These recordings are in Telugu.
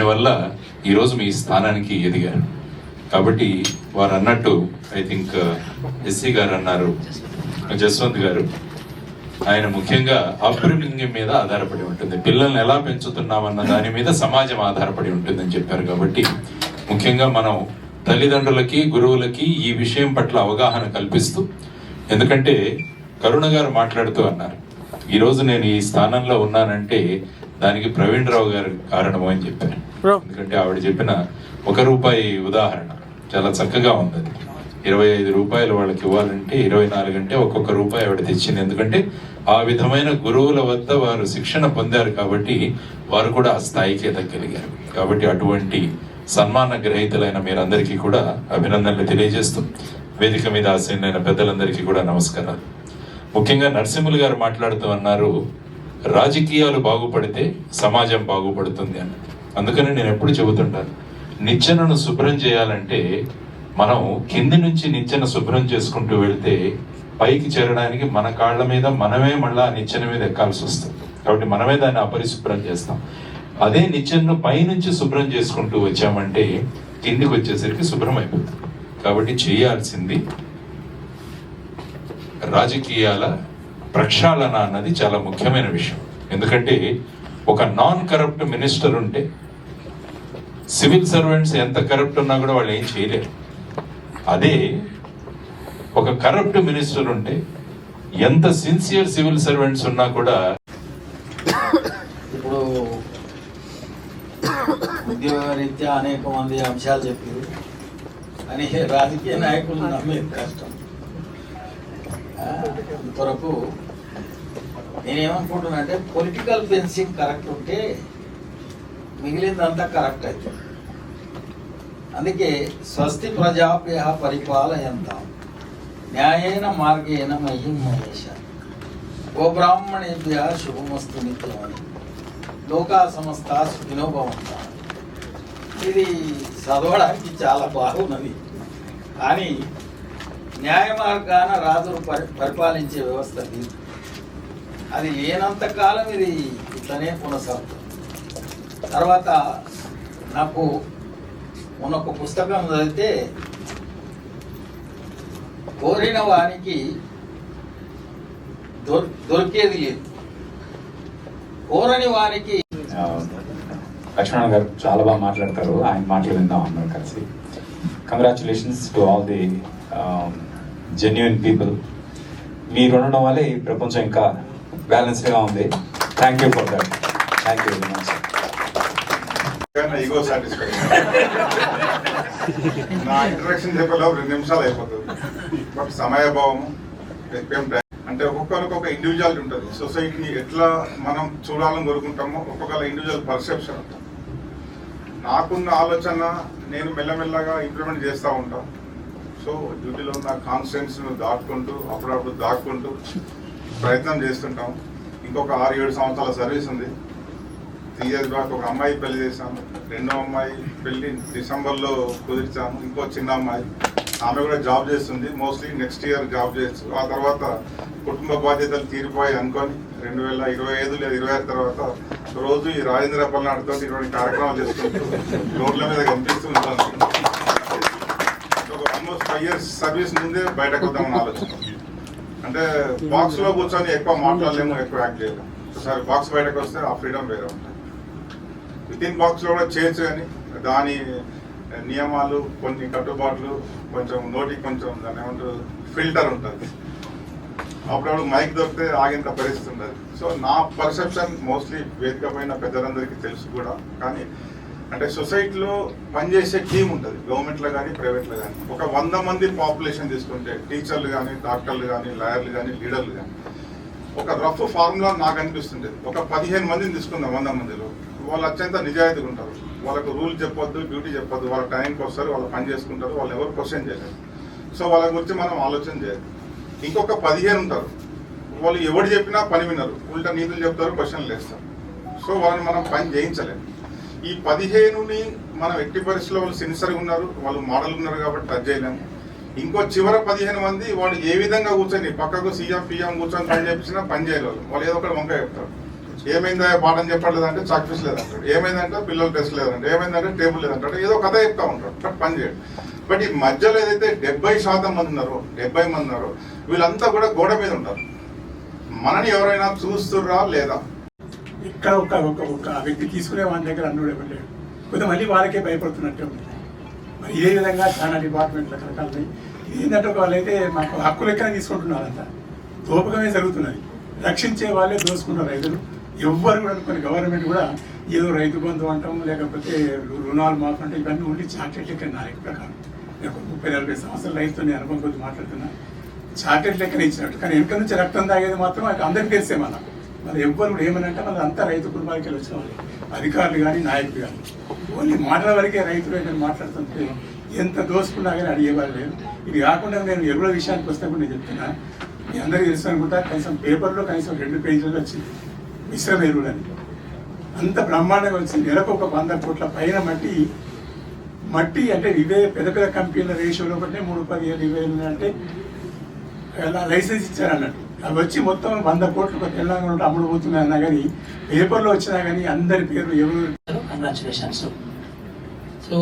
వల్ల ఈరోజు మీ స్థానానికి ఎదిగారు. కాబట్టి వారు అన్నట్టు ఐ థింక్ ఎస్సీ గారు అన్నారు, జస్వంత్ గారు, ఆయన ముఖ్యంగా అప్బ్రింగింగ్ మీద ఆధారపడి ఉంటుంది. పిల్లల్ని ఎలా పెంచుతున్నామన్న దాని మీద సమాజం ఆధారపడి ఉంటుందని చెప్పారు. కాబట్టి ముఖ్యంగా మనం తల్లిదండ్రులకి, గురువులకి ఈ విషయం పట్ల అవగాహన కల్పిస్తూ, ఎందుకంటే కరుణ గారు మాట్లాడుతూ అన్నారు, ఈరోజు నేను ఈ స్థానంలో ఉన్నానంటే దానికి ప్రవీణ్ రావు గారు కారణం అని చెప్పారు. ఎందుకంటే ఆవిడ చెప్పిన ₹1 ఉదాహరణ చాలా చక్కగా ఉంది. 25 రూపాయలు వాళ్ళకి ఇవ్వాలంటే 24 అంటే ఒక్కొక్క రూపాయి ఆవిడ తెచ్చింది. ఎందుకంటే ఆ విధమైన గురువుల వద్ద వారు శిక్షణ పొందారు కాబట్టి వారు కూడా ఆ స్థాయికి ఎదగలిగారు. కాబట్టి అటువంటి సన్మాన గ్రహీతలైన మీరందరికీ కూడా అభినందనలు తెలియజేస్తూ, వేదిక మీద ఆసీనులైన పెద్దలందరికీ కూడా నమస్కారాలు. ముఖ్యంగా నరసింహులు గారు మాట్లాడుతూ అన్నారు, రాజకీయాలు బాగుపడితే సమాజం బాగుపడుతుంది అని. అందుకని నేను ఎప్పుడు చెబుతుంటాను, నిచ్చెనను శుభ్రం చేయాలంటే మనం కింది నుంచి నిచ్చెన శుభ్రం చేసుకుంటూ వెళ్తే పైకి చేరడానికి మన కాళ్ళ మీద మనమే మళ్ళా నిచ్చెన మీద ఎక్కాల్సి వస్తుంది. కాబట్టి మనమే దాన్ని అపరిశుభ్రం చేస్తాం. అదే నిచ్చెనను పైనుంచి శుభ్రం చేసుకుంటూ వచ్చామంటే కిందికి వచ్చేసరికి శుభ్రం అయిపోతుంది. కాబట్టి చేయాల్సింది రాజకీయాల ప్రక్షాళన అన్నది చాలా ముఖ్యమైన విషయం. ఎందుకంటే ఒక నాన్ కరప్ట్ మినిస్టర్ ఉంటే సివిల్ సర్వెంట్స్ ఎంత కరప్ట్ ఉన్నా కూడా వాళ్ళు ఏం చేయలేరు. అదే ఒక కరప్ట్ మినిస్టర్ ఉంటే ఎంత సిన్సియర్ సివిల్ సర్వెంట్స్ ఉన్నా కూడా. ఇప్పుడు ఉద్యోగ రీత్యా అనేక మంది అంశాలు చెప్పారు అని రాజకీయ నాయకులు నమ్మేది కష్టం. కొరకు నేనేమనుకుంటున్నానంటే పొలిటికల్ ఫెన్సింగ్ కరెక్ట్ ఉంటే మిగిలిందంతా కరెక్ట్ అవుతుంది. అందుకే స్వస్తి ప్రజాభ్య పరిపాలయంతాం న్యాయేన మార్గేణ మహిం మహేష గోబ్రాహ్మణేభ్య శుభమస్తు నిత్యం అని లోకా సమస్త సుఖినో భవంతు. ఇది చదవడానికి చాలా బాగున్నది, కానీ న్యాయ మార్గాన రాజులు పరిపాలించే వ్యవస్థ లేదు. అది లేనంత కాలం ఇది ఇట్లనే కొనసాగుతుంది. తర్వాత నాకు మొన్న ఒక పుస్తకం చదివితే, కోరిన వానికి దొరికేది లేదు, కోరని వానికి. లక్ష్మణ గారు చాలా బాగా మాట్లాడతారు, ఆయన మాటలు విందాం అందరం కలిసి. Congratulations to all the genuine people. మీరు ఉండడం వల్లే ఈ ప్రపంచం ఇంకా బ్యాలెన్స్డ్గా ఉంది. Thank you for that. Thank you very much. Ego satisfaction. నా ఇంట్రడక్షన్ చెప్పేలో 2 నిమిషాలు అయిపోతుంది. బట్ సమయభావము అంటే ఒక్కొక్కరికి ఒక ఇండివిజువాలిటీ ఉంటుంది. సొసైటీని ఎట్లా మనం చూడాలని కోరుకుంటామో ఒక్కొక్క ఇండివిజువల్ పర్సెప్షన్ ఉంటుంది. నాకున్న ఆలోచన నేను మెల్లమెల్లగా ఇంప్లిమెంట్ చేస్తూ ఉంటాను. సో డ్యూటీలో ఉన్న కాన్స్టెంట్స్ను అప్పుడప్పుడు దాక్కుంటూ ప్రయత్నం చేస్తుంటాం. ఇంకొక 6-7 సంవత్సరాల సర్వీస్ ఉంది. 3 years బ్యాక్ ఒక అమ్మాయి పెళ్లి చేశాము. 2వ అమ్మాయి పెళ్లి డిసెంబర్లో కుదిర్చాము. ఇంకో చిన్న అమ్మాయి, ఆమె కూడా జాబ్ చేస్తుంది. మోస్ట్లీ నెక్స్ట్ ఇయర్ జాబ్ చేయొచ్చు. ఆ తర్వాత కుటుంబ బాధ్యతలు తీరిపోయి అనుకొని 2025 లేదా 26 తర్వాత రోజు ఈ రాజేంద్ర పల్నాడుతో ఇటువంటి కార్యక్రమాలు చేసుకుంటూ రోడ్ల మీద కనిపిస్తూ ఉంటాను. ఆల్మోస్ట్ 5 years సర్వీస్ ముందే బయటకు వద్దామని ఆలోచన. అంటే బాక్స్లో కూర్చొని ఎక్కువ మాట్లాడలేము, ఎక్కువ యాక్ట్ చేయలేము. ఒకసారి బాక్స్ బయటకు వస్తే ఆ ఫ్రీడమ్ వేరే ఉంటుంది. వితిన్ బాక్స్లో కూడా చేయొచ్చు, కానీ దాని నియమాలు, కొన్ని కట్టుబాట్లు, కొంచెం నోటికి కొంచెం దాని ఏమంటారు ఫిల్టర్ ఉంటుంది. అప్పుడప్పుడు మైక్ దొరికితే ఆగేంత పరిస్థితి ఉండదు. సో నా పర్సెప్షన్ మోస్ట్లీ వేదిక పైన పెద్దలందరికీ తెలుసు కూడా. కానీ అంటే సొసైటీలో పనిచేసే టీం ఉంటుంది, గవర్నమెంట్లో కానీ ప్రైవేట్లో కానీ. ఒక 100 మంది పాపులేషన్ తీసుకుంటే టీచర్లు కానీ, డాక్టర్లు కానీ, లాయర్లు కానీ, లీడర్లు కానీ, ఒక రఫ్ ఫార్ములా నాకు అనిపిస్తుంటుంది. ఒక 15 మందిని తీసుకుందాం 100 మందిలో. వాళ్ళు అత్యంత నిజాయితీగా ఉంటారు. వాళ్ళకు రూల్ చెప్పొద్దు, డ్యూటీ చెప్పొద్దు, వాళ్ళ టైంకి వస్తారు, వాళ్ళు పని చేసుకుంటారు, వాళ్ళు ఎవరు క్వశ్చన్ చేయలేరు. సో వాళ్ళ గురించి మనం ఆలోచన చేయాలి. ఇంకొక 15 ఉంటారు, వాళ్ళు ఎవరు చెప్పినా పని వినరు, ఉల్టా నీతులు చెప్తారు, క్వశ్చన్లు వేస్తారు. సో వాళ్ళని మనం పని చేయించలేము. ఈ 15ని మనం ఎట్టి పరిస్థితుల్లో వాళ్ళు సిన్సియర్గా ఉన్నారు, వాళ్ళు మోడల్ ఉన్నారు కాబట్టి టచ్ చేయలేము. ఇంకో చివర 15 మంది వాడు ఏ విధంగా కూర్చొని పక్కకు సీఎం పిఎం కూర్చొని పని చేపించినా పని చేయలేరు. వాళ్ళు ఏదో ఒకటి వంక చెప్తారు. ఏమైందా పాఠం చెప్పట్లేదంటే చాక్ పీస్ లేదంటాడు, ఏమైందంటే పిల్లలు టెస్ట్ లేదంటే, ఏమైందంటే టేబుల్ లేదంటాడు, ఏదో కథ చెప్తా ఉంటాడు, బట్ పని చేయడు. బట్ ఈ మధ్యలో ఏదైతే 70% మంది ఉన్నారో 70 మంది ఉన్నారో వీళ్ళంతా కూడా గోడ మీద ఉంటారు. మనని ఎవరైనా చూస్తుర్రా లేదా? ఇక్కడ ఒక వ్యక్తి తీసుకునే వాళ్ళ దగ్గర అన్నుడు ఎవరు లేడు. కొంత మళ్ళీ వాళ్ళకే భయపడుతున్నట్టే ఉంది. మరి ఇదే విధంగా చాలా డిపార్ట్మెంట్లు రకరకాలు ఏంటంటే ఒక వాళ్ళైతే మాకు హక్కు లెక్కనే తీసుకుంటున్నారంట. దోపకమే జరుగుతున్నది. రక్షించే వాళ్ళే దోసుకున్నారు రైతులు. ఎవ్వరు కూడా కొన్ని గవర్నమెంట్ కూడా ఏదో రైతు బంధు అంటాం, లేకపోతే రుణాలు మాఫ్ అంటే ఇవన్నీ ఉండి చాక్లెట్ లెక్క నా లెక్క ప్రకారం. నేను 30-40 సంవత్సరాల రైతుతో నేను అనుభవం కొద్ది మాట్లాడుతున్నా. చాక్లెట్ లెక్కనే ఇచ్చినట్టు, కానీ వెనుక నుంచి రక్తం తాగేది మాత్రం అది అందరికీ తెలిసే మనం. మరి ఎవ్వరు కూడా ఏమనంటే మన అంతా రైతు కుటుంబాలకి వెళ్ళి వచ్చిన వాళ్ళు, అధికారులు కానీ నాయకులు కానీ. ఓన్లీ మాటల వరకే రైతులు అయితే మాట్లాడుతుంటే ఎంత దోసుకున్నా కానీ అడిగేవాళ్ళు లేదు. ఇది కాకుండా నేను ఎరువుల విషయానికి వస్తున్నప్పుడు నేను చెప్తున్నా, మీ అందరికీ తెలుసు అనుకుంటా, కనీసం పేపర్లో కనీసం 2 పేజీలలో వచ్చింది మిశ్రమ ఎరువులు అని. అంత బ్రహ్మాండంగా వచ్చింది. నెలకు ఒక 100 కోట్ల పైన మట్టి అంటే ఇవే పెద్ద పెద్ద కంపెనీల రేషియోలో ఒకటి 3-10 అంటే అలా లైసెన్స్ ఇచ్చారన్నట్టు. అవి వచ్చి మొత్తం 100 కోట్లు తెలంగాణ అమ్ముడు పోతున్నాయి అన్నా కానీ పేపర్లో వచ్చినా కానీ అందరి పేర్లు ఎవరు. కంగ్రాచులేషన్స్. సో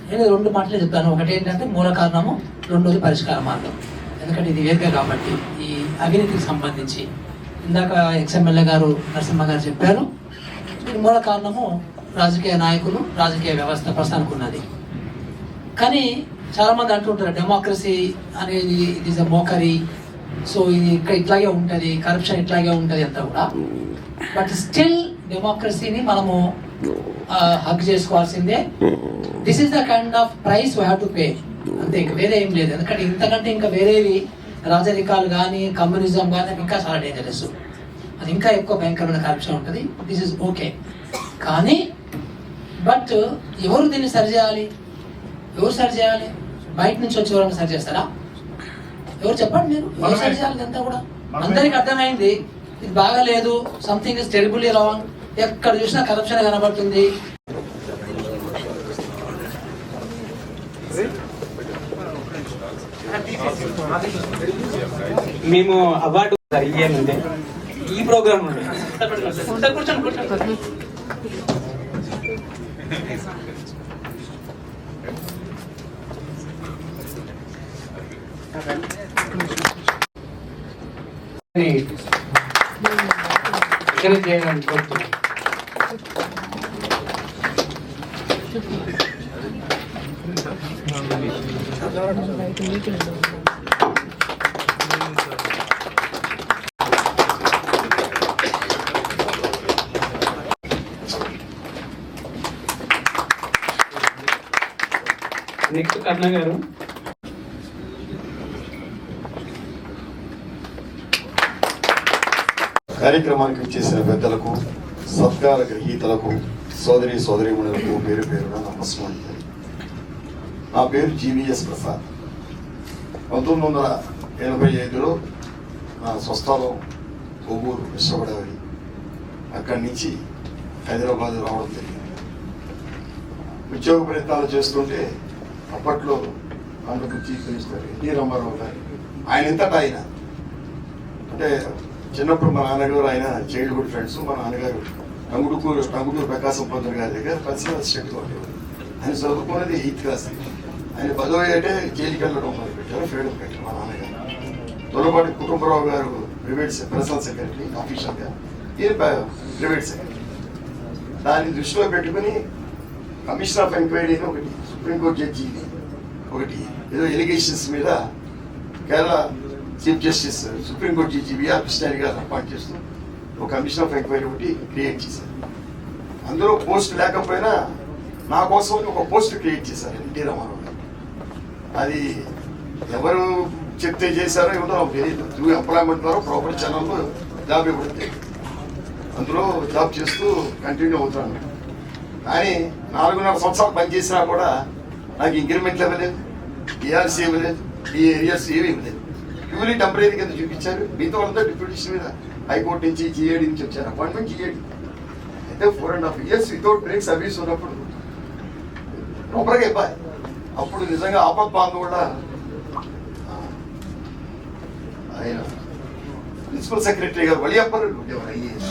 నేను 2 మాటలే చెప్తాను. ఒకటి ఏంటంటే మూల కారణము, రెండోది పరిష్కార మార్గం. ఎందుకంటే ఇది వేదిక కాబట్టి ఈ అవినీతికి సంబంధించి ఇందాక ఎక్స్ఎమ్మెల్యే గారు నరసింహ గారు చెప్పారు. మూల కారణము రాజకీయ నాయకులు, రాజకీయ వ్యవస్థ ప్రస్తుతానికి ఉన్నది. కానీ చాలామంది అంటుంటారు డెమోక్రసీ అనేది it is a mockery, so ఇది ఇట్లాగే ఉంటుంది, కరప్షన్ ఇట్లాగే ఉంటుంది అంతా కూడా. బట్ స్టిల్ డెమోక్రసీని మనము హక్ చేసుకోవాల్సిందే. This is the kind of price we have to pay, అంతే, ఇంకా వేరే ఏం లేదు. ఎందుకంటే ఇంతకంటే ఇంకా వేరేవి రాజరికాలు కానీ కమ్యూనిజం కానీ ఇంకా చాలా డేంజరస్, అది ఇంకా ఎక్కువ భయంకరమైన కరప్షన్ ఉంటుంది. This is okay. కానీ బట్ ఎవరు దీన్ని సరిచేయాలి? ఎవరు సరిచేయాలి? బయట నుంచి వచ్చి ఎవరైనా సరి చేస్తారా? ఎవరు చెప్పండి మీరు? ఎవరు సరి చేయాలి? ఇదంతా కూడా అందరికి అర్థమైంది, ఇది బాగాలేదు, సంథింగ్ ఇస్ టెరిబుల్లీ రాంగ్. ఎక్కడ చూసినా కరప్షన్ కనబడుతుంది. మేము అవార్డు ఇయ్యాలంటే ఈ ప్రోగ్రామ్ ఉండే చేయడానికి కోరుతున్నాం. నెక్స్ట్ కర్ణ గారు. కార్యక్రమానికి ఇచ్చేసిన పెద్దలకు, సత్కార గ్రహీతలకు, సోదరీమణులకు పేరు పేరున నమస్కారం. నా పేరు జీవీఎస్ ప్రసాద్. 1985లో నా స్వస్థలం కొవ్వూరు విశ్వగోదావరి, అక్కడి నుంచి హైదరాబాద్ రావడం జరిగింది. ఉద్యోగ ప్రయత్నాలు చేస్తుంటే అప్పట్లో అందుకు చీఫ్ మినిస్టర్ ఎన్టీ రామారావు గారు, ఆయన ఎంతటా ఆయన అంటే చిన్నప్పుడు మా నాన్నగారు ఆయన చైల్డ్హుడ్ ఫ్రెండ్స్. మా నాన్నగారు టంగుటూరు ప్రకాశం పంతులు గారి దగ్గర పర్సనల్ అసిస్టెంట్గా ఉండేవారు. ఆయన చదువుకున్నది 8th క్లాస్. ఆయన 10వ ఏటే జైలుకి వెళ్ళడం మొదలుపెట్టారు, ఫ్రీడమ్ పెట్టారు మా నాన్నగారు. తొలపాటి కుటుంబరావు గారు ప్రైవేట్ పర్సనల్ సెక్రటరీ ఆఫీషియల్గా, ఈయన ప్రైవేట్ సెక్రటరీ. దాన్ని దృష్టిలో పెట్టుకుని కమిషన్ ఆఫ్ ఎంక్వైరీని ఒకటి, సుప్రీంకోర్టు జడ్జిని ఒకటి, ఏదో ఎలిగేషన్స్ మీద Kerala chief justice supreme court judge V R Krishna Iyer గారు అపాయింట్ చేస్తూ ఒక కమిషన్ ఆఫ్ ఎంక్వైరీ ఒకటి క్రియేట్ చేశారు. అందులో పోస్ట్ లేకపోయినా నా కోసం ఒక పోస్ట్ క్రియేట్ చేశారు ఎన్టీ రామారావు గారు. అది ఎవరు చెప్తే చేశారో ఏమో నాకు తెలియదు. త్రూ ఎంప్లాయ్మెంట్ ద్వారా ప్రాపర్ ఛానల్లో జాబ్ ఇవ్వడం, అందులో జాబ్ చేస్తూ కంటిన్యూ అవుతున్నాను. కానీ 4.5 సంవత్సరాలు పనిచేసినా కూడా నాకు ఇంక్రిమెంట్ ఇవ్వలేదు, ఏఆర్సీ ఇవ్వలేదు, ఈ ఏరియాస్ ఏమి ఇవ్వలేదు. ప్యూర్లీ టెంపరీ కింద చూపించారు. మిగతా వాళ్ళంతా డిప్యూటేషన్ మీద హైకోర్టు నుంచి జీఏడీ నుంచి వచ్చారు. అపాయింట్మెంట్ జీఏడీ అయితే 4.5 years వితౌట్ బ్రేక్ సర్వీస్ ఉన్నప్పుడు ప్రాపర్గా ఇవ్వాలి. అప్పుడు నిజంగా ఆపత్ బాంధు కూడా ఆయన ప్రిన్సిపల్ సెక్రటరీ గారు వలియప్పర్ ఉండేవారు, ఐఏఎస్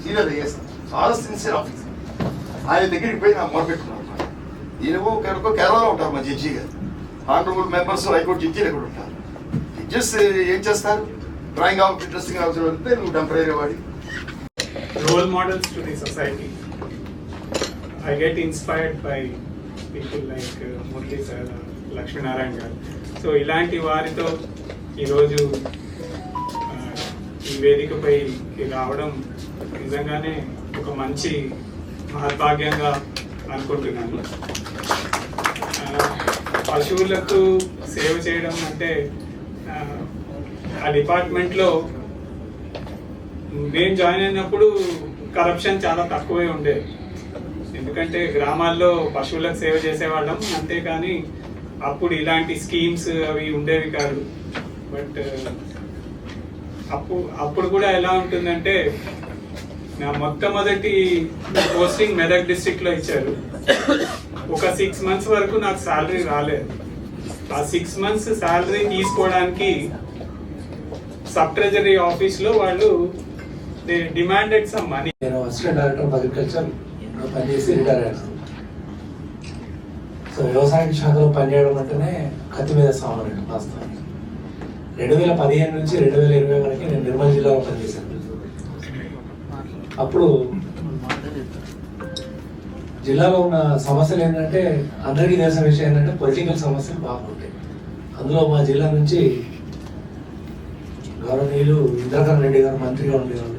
సీరియస్ చేస్తాను, చాలా సిన్సియర్ ఆఫీసర్. ఆయన దగ్గరికి పోయి నాకు మొదలుపెట్టుకున్నాను. ఈయనకు కేరళలో ఉంటారు మా జడ్జి గారు, ఆనరబుల్ మెంబర్స్ హైకోర్టు జడ్జీలు ఎక్కడ ఉంటారు. జడ్జెస్ ఏం చేస్తారు, డ్రాయింగ్ ఆఫ్ ఇంట్రెస్టింగ్ ఆఫీసర్ వెళ్తే నువ్వు టెంపరీ వాడి. Role models to the society. I get inspired by people like Murli sir, Lakshmi Narayan garu. So ఇలాంటి వారితో ఈరోజు ఈ వేదికపై రావడం నిజంగానే ఒక మంచి మహద్భాగ్యంగా అనుకుంటున్నాను. పశువులకు సేవ చేయడం అంటే ఆ డిపార్ట్మెంట్లో నేను జాయిన్ అయినప్పుడు కరప్షన్ చాలా తక్కువే ఉండేది. ఎందుకంటే గ్రామాల్లో పశువులకు సేవ చేసేవాళ్ళం, అంతేకాని అప్పుడు ఇలాంటి స్కీమ్స్ అవి ఉండేవి కాదు. బట్ అప్పుడు కూడా ఎలా ఉంటుందంటే, నా మొట్టమొదటి పోస్టింగ్ మెదక్ డిస్ట్రిక్ట్లో ఇచ్చారు. ఒక 6 months వరకు నాకు శాలరీ రాలేదు. ఆ 6 months శాలరీ తీసుకోవడానికి సబ్ ట్రెజరీ ఆఫీస్లో వాళ్ళు డిమాండెడ్ సమ్ మనీ. నేను అసిస్టెంట్ డైరెక్టర్ ఆఫ్ అగ్రికల్చర్ పనిచేసి రిటైర్ అయ్యాను. సో వ్యవసాయ శాఖలో పనిచేయడం అంటేనే కత్తి మీద సామాన్ వాస్తవానికి. 2015 నుంచి 2020 వరకు నేను నిర్మల్ జిల్లాలో పనిచేశాను. అప్పుడు జిల్లాలో ఉన్న సమస్యలు ఏంటంటే, అందరికీ తెలిసిన విషయం ఏంటంటే పొలిటికల్ సమస్యలు బాగుంటాయి. అందులో మా జిల్లా నుంచి గౌరవనీయులు ఇంద్రకరణ్ రెడ్డి గారు మంత్రిగా ఉండేవాళ్ళు.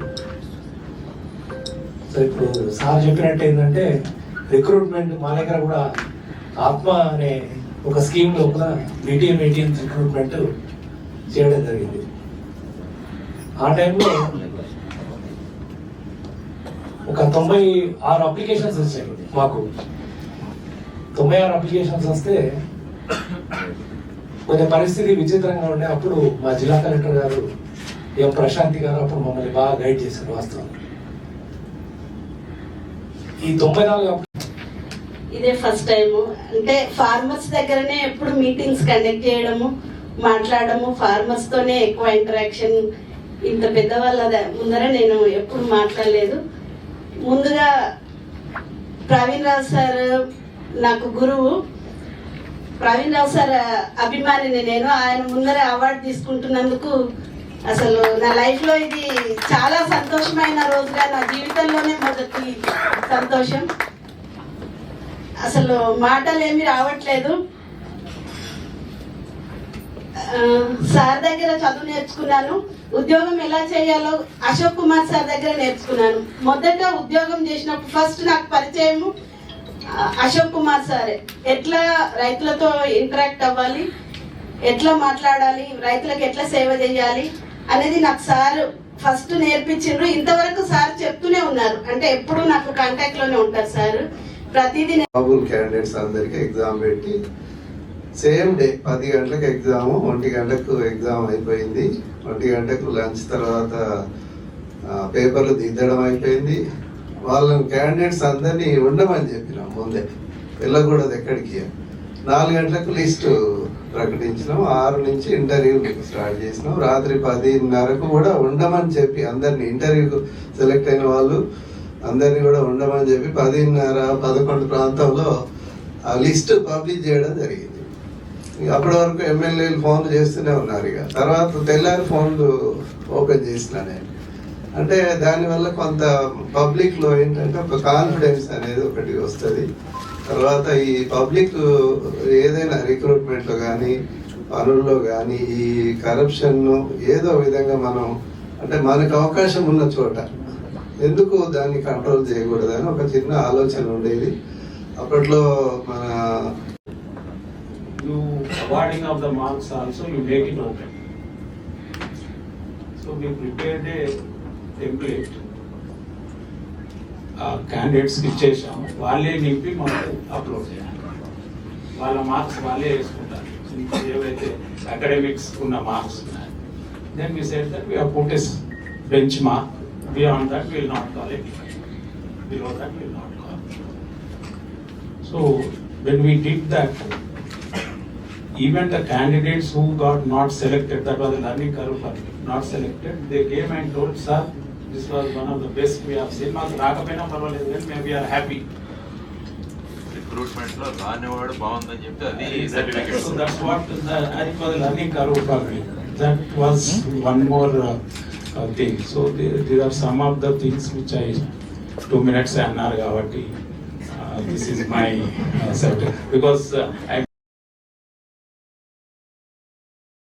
సో ఇప్పుడు సార్ చెప్పినట్టు ఏంటంటే, రిక్రూట్మెంట్ మా దగ్గర కూడా ఆత్మ అనే ఒక స్కీమ్ లోపల BTM ATM రిక్రూట్మెంట్ చేయడం జరిగింది. ఆ టైంలో ఒక 96 అప్లికేషన్స్ వచ్చాయి మాకు. 96 అప్లికేషన్స్ వస్తే కొంచెం పరిస్థితి విచిత్రంగా ఉండే. అప్పుడు మా జిల్లా కలెక్టర్ గారు ఎం ప్రశాంతి గారు అప్పుడు మమ్మల్ని బాగా గైడ్ చేశారు. వాస్తవం ఈ 94 ఇదే ఫస్ట్ టైం. అంటే ఫార్మర్స్ దగ్గరనే ఎప్పుడు మీటింగ్స్ కండక్ట్ చేయడము, మాట్లాడము, ఫార్మర్స్ తోనే ఎక్కువ ఇంటరాక్షన్. ఇంత పెద్దవాళ్ళ ముందర నేను ఎప్పుడు మాట్లాడలేదు. ముందుగా ప్రవీణ్ రావు సార్ నాకు గురువు. ప్రవీణ్ రావు సార్ అభిమానిని నేను. ఆయన ముందర అవార్డు తీసుకుంటున్నందుకు అసలు నా లైఫ్లో ఇది చాలా సంతోషమైన రోజుగా, నా జీవితంలోనే మొదటి సంతోషం. అసలు మాటలు ఏమి రావట్లేదు. సార్ దగ్గర చదువు నేర్చుకున్నాను. ఉద్యోగం ఎలా చేయాలో అశోక్ కుమార్ సార్ దగ్గర నేర్చుకున్నాను. మొదట ఉద్యోగం చేసినప్పుడు ఫస్ట్ నాకు పరిచయము అశోక్ కుమార్ సారే. ఎట్లా రైతులతో ఇంటరాక్ట్ అవ్వాలి, ఎట్లా మాట్లాడాలి, రైతులకు ఎట్లా సేవ చేయాలి అనేది నాకు సార్ ఫస్ట్ నేర్పించిండ్రు. ఇంతవరకు సార్ చెప్తూనే ఉన్నారు. అంటే ఎప్పుడు నాకు కాంటాక్ట్ లోనే ఉంటారు సార్. ప్రతిదీ క్యాండిడేట్స్ అందరికి ఎగ్జామ్ పెట్టి సేమ్ డే 10 గంటలకు ఎగ్జామ్, 1 గంటకు ఎగ్జామ్ అయిపోయింది. 1 గంటకు లంచ్ తర్వాత పేపర్లు దిద్దడం అయిపోయింది. వాళ్ళని క్యాండిడేట్స్ అందరినీ ఉండమని చెప్పినాం ముందే, వెళ్ళకూడదు ఎక్కడికి. 4 గంటలకు లిస్టు ప్రకటించినాం. 6 నుంచి ఇంటర్వ్యూ స్టార్ట్ చేసినాం. రాత్రి 10:30కు కూడా ఉండమని చెప్పి అందరినీ, ఇంటర్వ్యూకు సెలెక్ట్ అయిన వాళ్ళు అందరినీ కూడా ఉండమని చెప్పి 10:30, 11 ప్రాంతంలో ఆ లిస్టు పబ్లిష్ చేయడం జరిగింది. అప్పటి వరకు ఎమ్మెల్యేలు ఫోన్లు చేస్తూనే ఉన్నారు. ఇక తర్వాత తెల్లారి ఫోన్లు ఓపెన్ చేసిన నేను. అంటే దానివల్ల కొంత పబ్లిక్లో ఏంటంటే ఒక కాన్ఫిడెన్స్ అనేది ఒకటి వస్తుంది. తర్వాత ఈ పబ్లిక్ ఏదైనా రిక్రూట్మెంట్లో కానీ పనుల్లో కానీ ఈ కరప్షన్ను ఏదో విధంగా మనం, అంటే మనకు అవకాశం ఉన్న చోట ఎందుకు దాన్ని కంట్రోల్ చేయకూడదని ఒక చిన్న ఆలోచన ఉండేది అప్పట్లో. మన awarding of the marks also you make it open. So we prepared a template. Candidates కి ఇచ్చేసాము. వాళ్ళే నింపి మనకు అప్లోడ్ చేయాలి. వాళ్ళ మార్క్స్ వాళ్ళే వేసుకుంటారు, ఏవైతే అకాడమిక్స్ ఉన్న మార్క్స్ ఉన్నాయి. Then we said that we have put a bench mark. Beyond that will not call it, below that will not call. So when we did that, even the candidates who got not selected, that was a learning curve for me, not selected, they came and told, sir, this was one of the best we have seen. మాకు రాకపోయినా పర్వాలేదు కానీ మేము వీఆర్ హ్యాపీ. రిక్రూట్మెంట్ లో రానివాడు బాగుందని చెప్తే అది So certificate. that's what I think was a learning curve for me. That was one more thing. So these are some of the things which I 2 minutes annar kabatti this is my subject because I'm